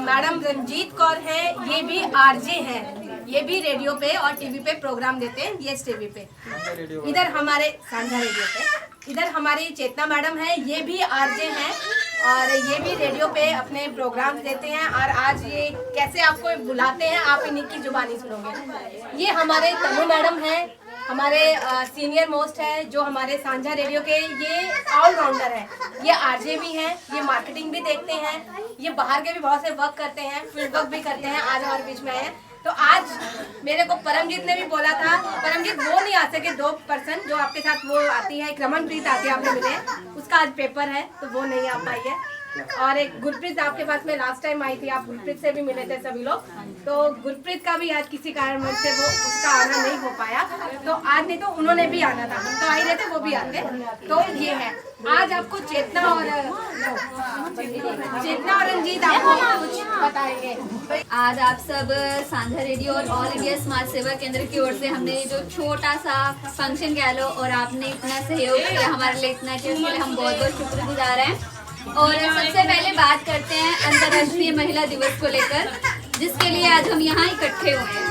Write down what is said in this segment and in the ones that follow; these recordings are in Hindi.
मैडम रंजीत कौर है, ये भी आरजे हैं, ये भी रेडियो पे और टीवी पे प्रोग्राम देते हैं, यस टीवी पे। इधर हमारे सांझा रेडियो पे, इधर हमारी चेतना मैडम है, ये भी आरजे हैं और ये भी रेडियो पे अपने प्रोग्राम देते हैं। और आज ये कैसे आपको बुलाते हैं, आप इन्हीं की जुबानी सुनोगे। ये हमारे तनु मैडम है, हमारे सीनियर मोस्ट है, जो हमारे सांझा रेडियो के ये ऑलराउंडर है। ये आरजे भी हैं, ये मार्केटिंग भी देखते हैं, ये बाहर के भी बहुत से वर्क करते हैं, फील्ड वर्क भी करते हैं। आज हमारे बीच में आए हैं। तो आज मेरे को परमजीत ने भी बोला था, परमजीत वो नहीं आ सके, 2 पर्सन जो आपके साथ वो आती है, एक रमनप्रीत आती है, आपने मिले, उसका आज पेपर है तो वो नहीं आ पाई है। और एक गुरप्रीत आपके पास में लास्ट टाइम आई थी, आप गुरप्रीत से भी मिले थे सभी लोग। तो गुरप्रीत का भी आज किसी कारण से वो उसका आना नहीं हो पाया, तो आज नहीं तो उन्होंने भी आना था, हम तो आ ही रहे थे, वो भी आते। तो ये है, आज आपको चेतना और रंजीत आपको कुछ बताएंगे। आज आप सब सांझा रेडियो और ऑल इंडिया समाज सेवा केंद्र की ओर से हमने जो छोटा सा फंक्शन कह लो, और आपने इतना सहयोग किया हमारे लिए, इतना किया, उसके लिए हम बहुत बहुत शुक्रगुजार हैं। और सबसे पहले बात करते हैं अंतर्राष्ट्रीय महिला दिवस को लेकर, जिसके लिए आज हम यहाँ इकट्ठे हुए हैं।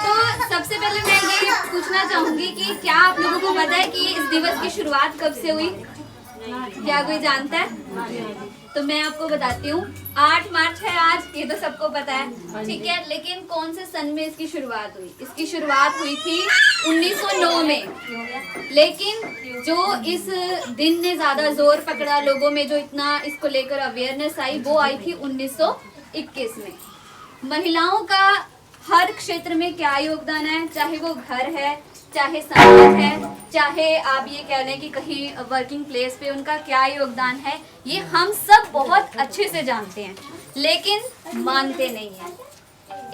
तो सबसे पहले मैं ये पूछना चाहूंगी कि क्या आप लोगों को पता है कि इस दिवस की शुरुआत कब से हुई? क्या कोई जानता है? तो मैं आपको बताती हूँ, 8 मार्च है आज, ये तो सबको पता है, ठीक है। लेकिन कौन से सन में इसकी शुरुआत हुई? इसकी शुरुआत हुई थी 1909 में। लेकिन जो इस दिन ने ज्यादा जोर पकड़ा लोगों में, जो इतना इसको लेकर अवेयरनेस आई, वो आई थी 1921 में। महिलाओं का हर क्षेत्र में क्या योगदान है, चाहे वो घर है, चाहे समाज है, चाहे आप ये कह लें कि कहीं वर्किंग प्लेस पे उनका क्या योगदान है, ये हम सब बहुत अच्छे से जानते हैं, लेकिन मानते नहीं हैं।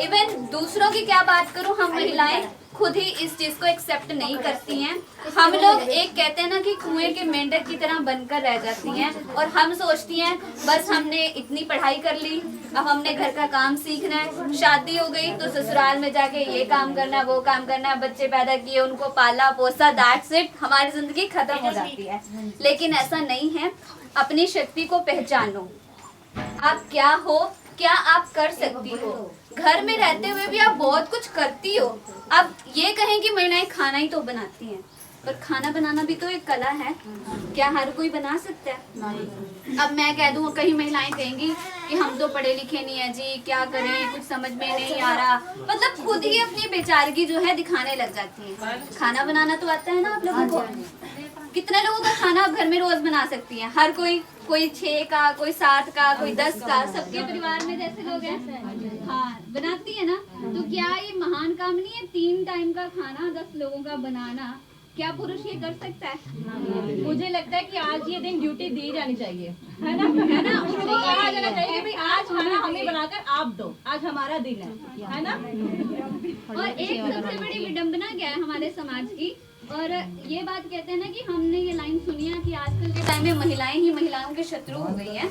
इवन दूसरों की क्या बात करूं, हम महिलाएं खुद ही इस चीज को एक्सेप्ट नहीं करती हैं। हम लोग एक कहते हैं ना कि कुएं के मेंढक की तरह बनकर रह जाती हैं, और हम सोचती हैं बस हमने इतनी पढ़ाई कर ली, अब हमने घर का काम सीखना है, शादी हो गई तो ससुराल में जाके ये काम करना, वो काम करना, बच्चे पैदा किए, उनको पाला पोसा, दैट्स इट, हमारी जिंदगी खत्म हो जाती है। लेकिन ऐसा नहीं है। अपनी शक्ति को पहचानो, आप क्या हो, क्या आप कर सकती हो। घर में रहते हुए भी आप बहुत कुछ करती हो। अब ये कहें कि महिलाएं खाना ही तो बनाती हैं, पर खाना बनाना भी तो एक कला है, क्या हर कोई बना सकता है? अब मैं कह दूं, कई महिलाएं कहेंगी कि हम तो पढ़े लिखे नहीं है जी, क्या करें, कुछ समझ में नहीं आ रहा, मतलब खुद ही अपनी बेचारगी जो है दिखाने लग जाती है। खाना बनाना तो आता है ना आप लोगों को? कितने लोगों का खाना आप घर में रोज बना सकती हैं? हर कोई 6 का, कोई 7 का, कोई 10 का, सबके परिवार में जैसे लोग हैं, हाँ बनाती है ना। तो क्या ये महान काम नहीं है 3 टाइम का खाना 10 लोगों का बनाना? क्या पुरुष ये कर सकता है? मुझे लगता है कि आज ये दिन ड्यूटी दी जानी चाहिए, है ना? उनको कहा जाना चाहिए कि भाई आज खाना हमें बनाकर आप दो, आज हमारा दिन है ना? और एक सबसे बड़ी विडंबना क्या है हमारे समाज की, और ये बात कहते हैं ना कि हमने ये लाइन सुनी है कि आजकल के टाइम में महिलाएं ही महिलाओं के शत्रु हो गई हैं।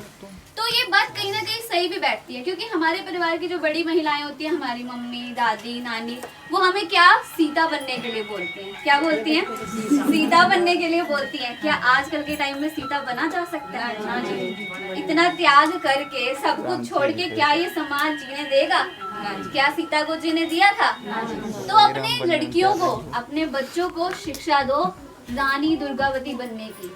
तो ये बात कहीं ना कहीं सही भी बैठती है, क्योंकि हमारे परिवार की जो बड़ी महिलाएं होती हैं, हमारी मम्मी, दादी, नानी, वो हमें क्या सीता बनने के लिए बोलती हैं। क्या बोलती हैं? सीता बनने के लिए बोलती हैं। क्या आजकल के टाइम में सीता बना जा सकता है? इतना त्याग करके, सब कुछ छोड़ के क्या ये समाज जीने देगा? क्या सीता को जीने दिया था? तो अपने लड़कियों को, अपने बच्चों को शिक्षा दो रानी दुर्गावती बनने की,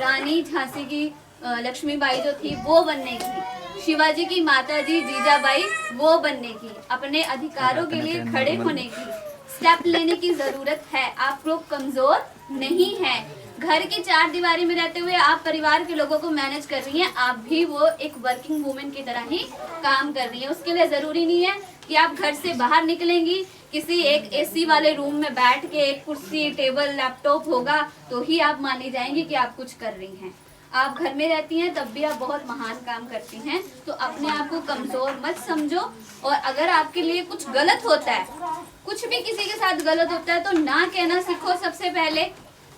रानी झांसी की लक्ष्मीबाई जो थी वो बनने की, शिवाजी की माता जी जीजाबाई वो बनने की, अपने अधिकारों के लिए खड़े होने की, स्टेप लेने की जरूरत है। आप लोग कमजोर नहीं हैं। घर की 4 दीवारी में रहते हुए आप परिवार के लोगों को मैनेज कर रही हैं, आप भी वो एक वर्किंग वुमेन की तरह ही काम कर रही हैं। उसके लिए जरूरी नहीं है कि आप घर से बाहर निकलेंगी, किसी एक एसी वाले रूम में बैठ के एक कुर्सी, टेबल, लैपटॉप होगा तो ही आप मानी जाएंगी कि आप कुछ कर रही हैं। आप घर में रहती हैं तब भी आप बहुत महान काम करती हैं। तो अपने आप को कमजोर मत समझो, और अगर आपके लिए कुछ गलत होता है, कुछ भी किसी के साथ गलत होता है, तो ना कहना सीखो। सबसे पहले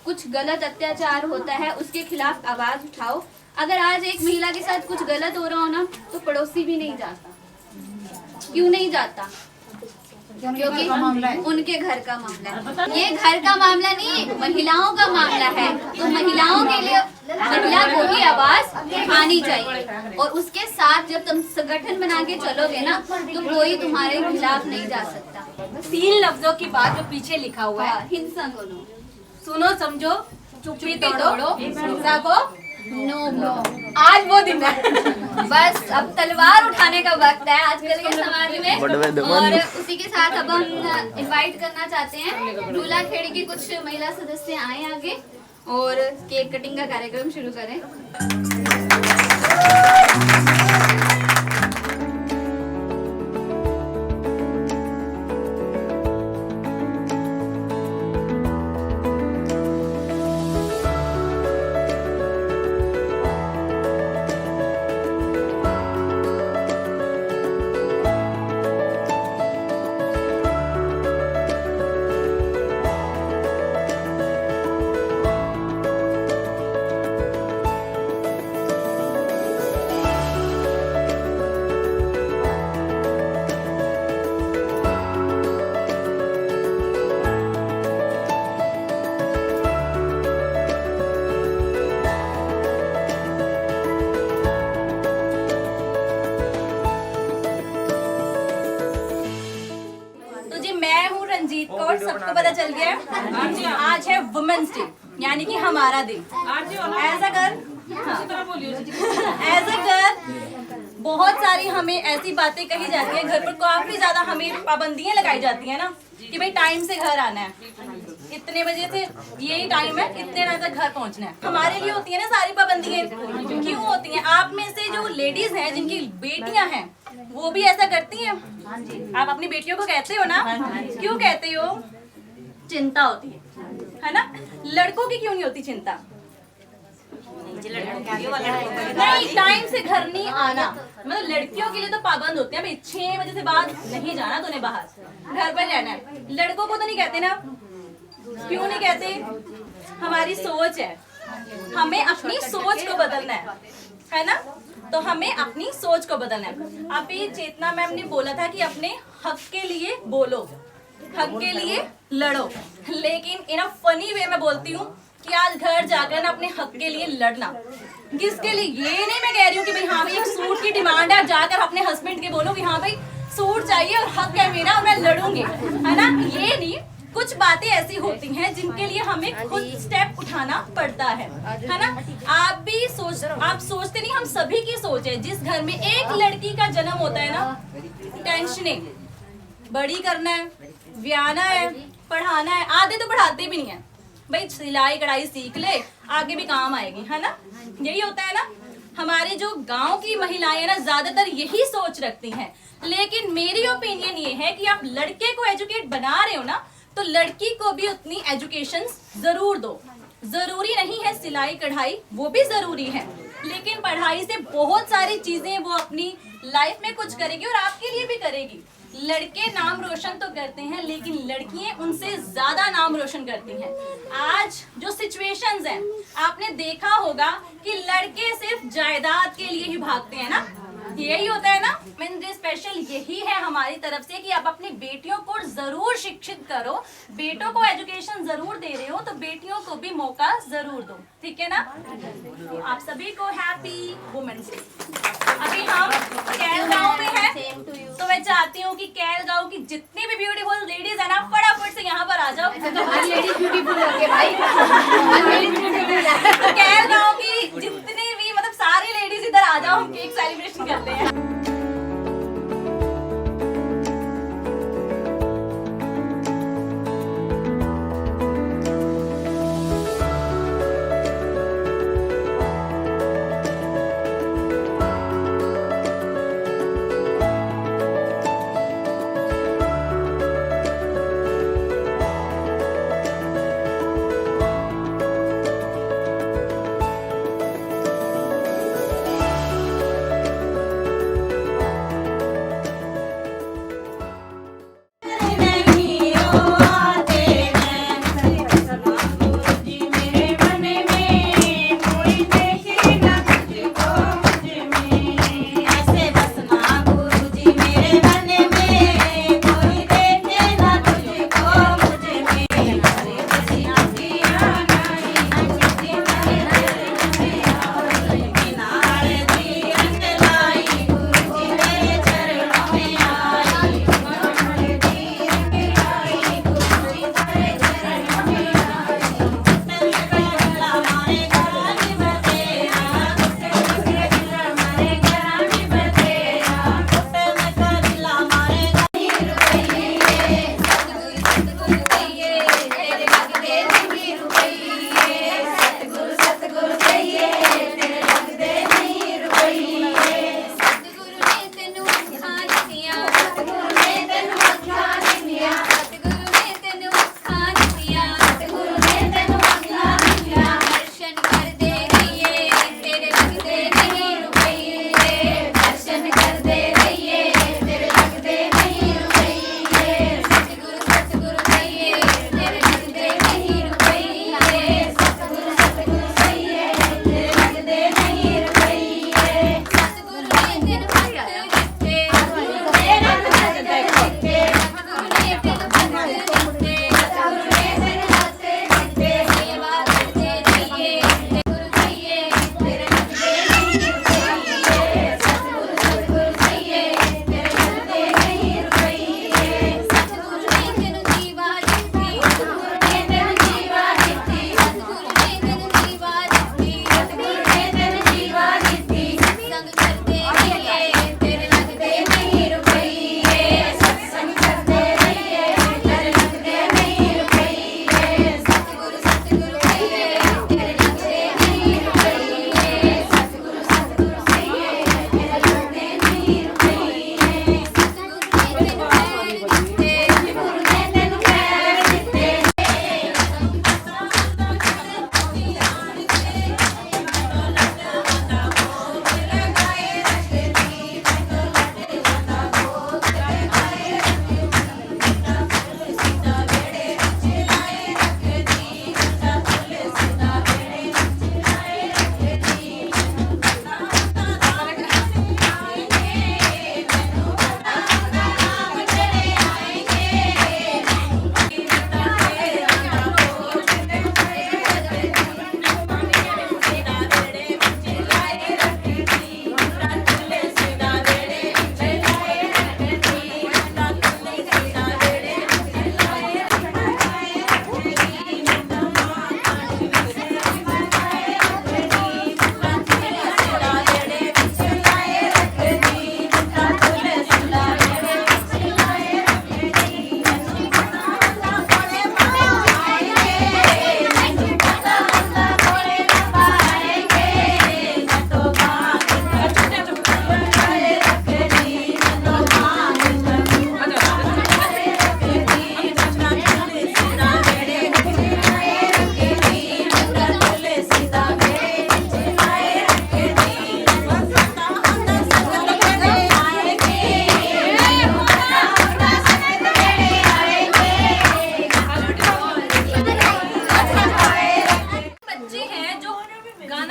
कुछ गलत अत्याचार होता है उसके खिलाफ आवाज उठाओ। अगर आज एक महिला के साथ कुछ गलत हो रहा हो ना, तो पड़ोसी भी नहीं जाता। क्यों नहीं जाता? क्योंकि उनके घर का मामला है। ये घर का मामला नहीं, महिलाओं का मामला है। तो महिलाओं के लिए महिला को भी आवाज आनी चाहिए, और उसके साथ जब तुम संगठन बना के चलोगे ना, तो कोई तुम्हारे खिलाफ नहीं जा सकता। 3 लफ्जों की बात जो पीछे लिखा हुआ है, हिंसा को नो, सुनो समझो चुप्पी तोड़ो, हिंसा को नो। आज वो दिन है। बस अब तलवार उठाने का वक्त है आजकल के समाज में। और उसी के साथ अब हम इनवाइट करना चाहते हैं दूल्हा खेड़ी की कुछ महिला सदस्य आए आगे और केक कटिंग का कार्यक्रम शुरू करें। रंजीत कौर, सबको पता चल गया है आज है वुमेन्स डे, यानी कि हमारा दिन। एज अ गर्ल बहुत सारी हमें ऐसी बातें कही जाती है, घर पर काफी ज्यादा हमें पाबंदियां लगाई जाती है ना कि भाई टाइम से घर आना है, इतने बजे से यही टाइम है, इतने बजे तक घर पहुंचना है। हमारे लिए होती है ना सारी पाबंदियां, क्यों होती हैं? आप में से जो लेडीज हैं जिनकी बेटियां हैं वो भी ऐसा करती हैं? आप अपनी बेटियों को कहते हो ना? क्यों कहते हो? चिंता होती है ना? लड़कों की क्यों नहीं होती चिंता? नहीं, टाइम से घर नहीं आना, मतलब लड़कियों के लिए तो पाबंद होते हैं भाई 6 बजे से बाद नहीं जाना तूने बाहर, घर पर रहना है। लड़कों को तो नहीं कहते ना? क्यों नहीं कहते? हमारी सोच है, हमें अपनी सोच को बदलना है ना? तो हमें अपनी सोच को बदलना है। अभी चेतना मैम ने बोला था कि अपने हक के लिए बोलो, हक के लिए लड़ो, लेकिन इन अ फनी वे में बोलती हूँ कि आज घर जाकर ना अपने हक के लिए लड़ना। किसके लिए? ये नहीं मैं कह रही हूँ कि भाई हाँ भाई एक सूट की डिमांड है, जाकर अपने हस्बैंड के बोलो कि हाँ भाई सूट चाहिए और हक है मेरा और मैं लड़ूंगी, है ना? ये नहीं, कुछ बातें ऐसी होती हैं जिनके लिए हमें खुद स्टेप उठाना पड़ता है ना? आप सोचते नहीं, हम सभी की सोच है। जिस घर में एक लड़की का जन्म होता है ना, टेंशनें, बड़ी करना है, ब्याहना है, पढ़ाना है, आधे तो पढ़ाते भी नहीं है भाई, सिलाई कढ़ाई सीख ले आगे भी काम आएगी, है ना? यही होता है ना? हमारे जो गांव की महिलाएं ना ज्यादातर यही सोच रखती हैं, लेकिन मेरी ओपिनियन ये है कि आप लड़के को एजुकेट बना रहे हो ना, तो लड़की को भी उतनी एजुकेशन जरूर दो। जरूरी नहीं है सिलाई कढ़ाई, वो भी जरूरी है, लेकिन पढ़ाई से बहुत सारी चीजें वो अपनी लाइफ में कुछ करेगी और आपके लिए भी करेगी। लड़के नाम रोशन तो करते हैं, लेकिन लड़कियां उनसे ज्यादा नाम रोशन करती हैं। आज जो सिचुएशंस हैं, आपने देखा होगा कि लड़के सिर्फ जायदाद के लिए ही भागते हैं ना? यही होता है ना? मेरे स्पेशल यही है हमारी तरफ से कि आप अपनी बेटियों को जरूर शिक्षित करो, बेटों को एजुकेशन जरूर दे रहे हो तो बेटियों को भी मौका जरूर दो, ठीक है ना? तो आप सभी को हैप्पी वुमेन्स डे। अभी हम कैल गांव में हैं, तो मैं चाहती हूँ कि कैल गांव की जितनी भी ब्यूटीफुल लेडीज है ना, फटाफट से यहाँ पर आ जाओ। तो कैल गांव की जितनी भी मतलब सारी लेडीज इधर आ जाओ, हम केक सेलिब्रेशन करते हैं।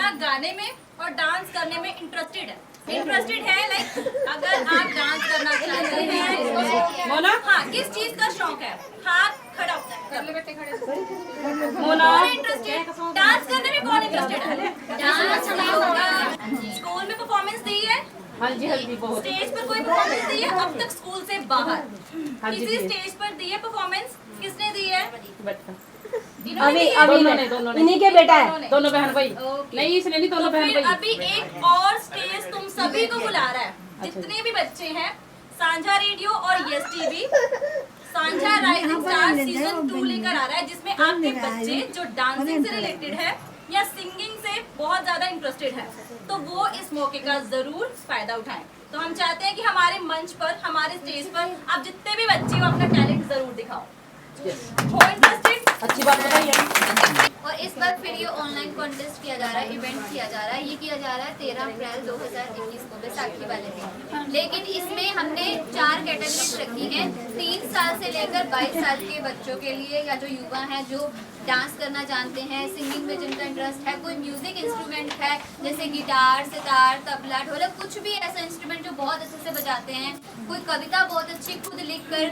बच्चा गाने में और डांस करने में इंटरेस्टेड है लाइक अगर आप डांस करना चाहते हैं मोना, हाँ किस चीज का शौक है, हाथ खड़ा कर ले बेटे, खड़े मोना इंटरेस्टेड, डांस करने में कौन इंटरेस्टेड है, डांस स्कूल में परफॉर्मेंस दी है, हाँ जी बहुत स्टेज पर कोई परफॉर्मेंस दी है अब तक स्कूल से बाहर, किसी स्टेज पर दी है परफॉर्मेंस, किसने दी है, अभी इन्हीं के बेटा है, दोनों बहन भाई, नहीं इसने नहीं, दोनों बहन फिर भाई। अभी एक और स्टेज तुम सभी को बुला रहा है, जितने भी बच्चे हैं, सांझा रेडियो और यस टीवी सांझा राइजिंग स्टार सीजन 2 लेकर आ रहा है, जिसमें आपके बच्चे जो डांसिंग से रिलेटेड है या सिंगिंग से बहुत ज्यादा इंटरेस्टेड है, तो वो इस मौके का जरूर फायदा उठाएं। तो हम चाहते हैं कि हमारे मंच पर, हमारे स्टेज पर आप जितने भी बच्चे हो अपना टैलेंट जरूर दिखाओ। हो इंटरेस्टेड? अच्छी बात बताइए। और इस बार फिर ये ऑनलाइन कॉन्टेस्ट किया जा रहा है, इवेंट किया जा रहा है। ये किया जा रहा है 13 अप्रैल 2021 को, बैसाखी वाले दिन। लेकिन इसमें हमने 4 कैटेगरीज रखी हैं, 3 साल से लेकर 22 साल के बच्चों के लिए, या जो युवा हैं जो डांस करना जानते हैं, सिंगिंग में जिनका इंटरेस्ट है, कोई म्यूजिक इंस्ट्रूमेंट है जैसे गिटार, सितार, तबला, ढोलक, कुछ भी ऐसा इंस्ट्रूमेंट जो बहुत अच्छे से बजाते हैं, कोई कविता बहुत अच्छी खुद लिखकर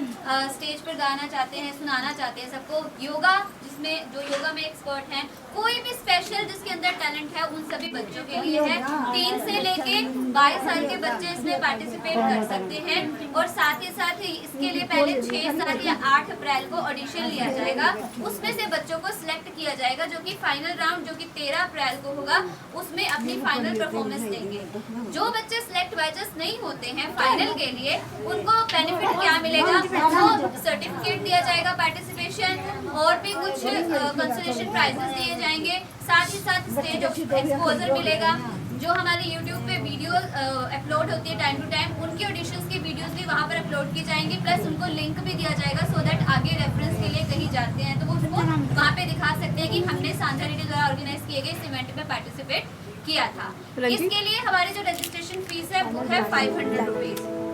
स्टेज पर गाना चाहते हैं, सुनाना चाहते हैं सबको, योगा जिसमें जो योगा में एक्सपर्ट हैं, कोई भी स्पेशल जिसके अंदर टैलेंट है, उन सभी बच्चों के लिए है। 3 से लेके 22 साल के बच्चे इसमें पार्टिसिपेट कर सकते हैं। और साथ ही इसके लिए पहले 6, 7 या 8 अप्रैल को ऑडिशन लिया जाएगा, उसमें से बच्चों को सिलेक्ट किया जाएगा, जो कि फाइनल राउंड जो कि 13 अप्रैल को होगा, उसमें अपनी फाइनल परफॉर्मेंस देंगे। जो बच्चे सिलेक्ट बाय चांस नहीं होते हैं फाइनल के लिए, उनको बेनिफिट क्या मिलेगा, वो सर्टिफिकेट दिया जाएगा पार्टिसिपेशन, और भी कुछ कंसोलेशन प्राइजेस दिए जाएंगे, साथ ही साथ स्टेज एक्सपोजर मिलेगा। जो हमारे YouTube पे वीडियो अपलोड होती है टाइम टू टाइम, उनकी ऑडिशंस की वीडियोस भी वहाँ पर अपलोड की जाएंगी, प्लस उनको लिंक भी दिया जाएगा सो दैट आगे रेफरेंस के लिए कहीं जाते हैं तो वो उसको वहाँ पे दिखा सकते हैं कि हमने सांझा रेडियो द्वारा ऑर्गेनाइज किए गए इस इवेंट में पार्टिसिपेट किया था। इसके लिए हमारी जो रजिस्ट्रेशन फीस है वो है 500 रुपीज़।